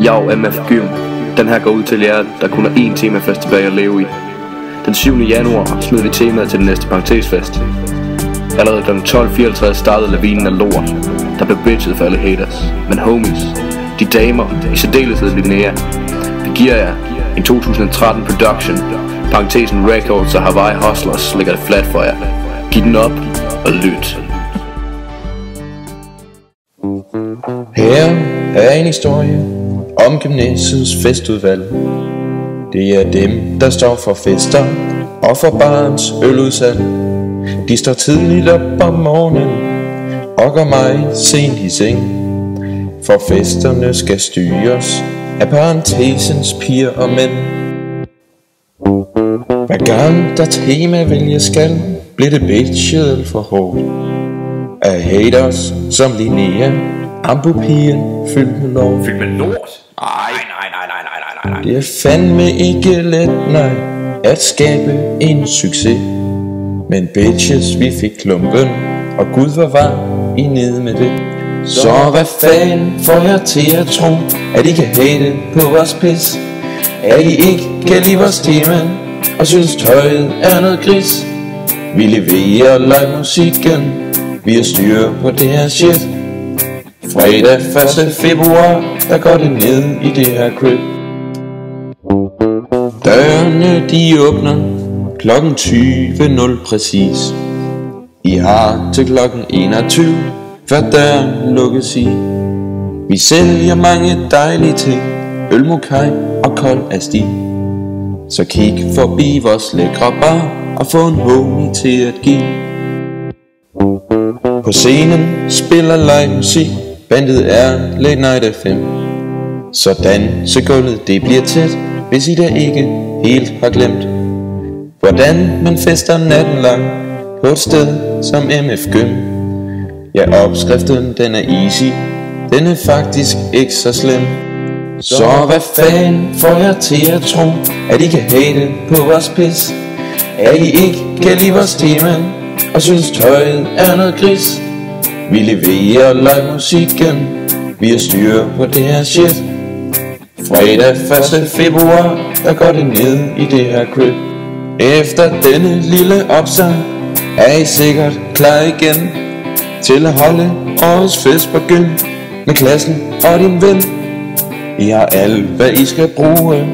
Jeg MF Gym. Den her går ud til jer, der kun har én temafest tilbage at leve i. Den 7. januar smed vi temaet til den næste parentesfest. Allerede kl. 12.54 startede lavinen af lort, der blev bitchet for alle haters. Men homies, de damer, i særdeleshed Linnea, vi giver jer en 2013 production. Parentesen Records og Hawaii Hustlers lægger det flat for jer. Giv den op og lyt. Her er en historie om gymnasiets festudvalg. Det er dem, der står for fester og for barns øludsalg. De står tidligt op om morgenen og går mig sent i seng, for festerne skal styres af parentesens piger og mænd. Hver gang der tema vælges skal, bliver det bitchet alt for hårdt af haters som Linnea, ambupigen fyldt med lort. Fyldt med lort? Nej. Det er fandme ikke let, nej, at skabe en succes. Men bitches, vi fik klumpen, og Gud hvor var I nede med det. Så hvad fanden får jeg til at tro, at I kan hate på vores pis? At I ikke kan lide vores tema, og synes tøjet er noget gris? Vi leverer live musikken, vi har styr på det her shit. Fredag 1. februar, der går det ned i det her crib. Dørene de åbner klokken 20.00 præcis. I har til klokken 21, før døren lukkes i. Vi sælger mange dejlige ting, øl, mokai og kold asti. Så kig forbi vores lækre bar og få en homie til at give. På scenen spiller live musik, bandet er Late Night FM. Sådan så gulvet det bliver tæt, hvis I da ikke helt har glemt hvordan man fester natten lang på et sted som MF Gym. Ja, opskriften den er easy, den er faktisk ikke så slem. Så hvad fanden får jeg til at tro, at I kan hate på vores pis? At I ikke kan lide vores tema, og synes tøjet er noget gris? Vi leverer live musikken, vi har styr på det her shit. Fredag 1. februar, der går det ned i det her crib. Efter denne lille opsang er I sikkert klar igen til at holde årets fest på Gym med klassen og din ven. I har alt hvad I skal bruge,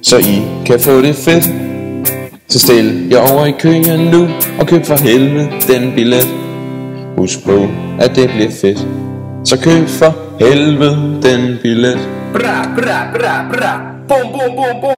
så I kan få det fedt. Så stil jer over i køen nu og køb for helvede den billet. Husk på at det bliver fedt, så køb for helvede den billet. Bra, bra, bra, bra. Bum, bum, bum, bum.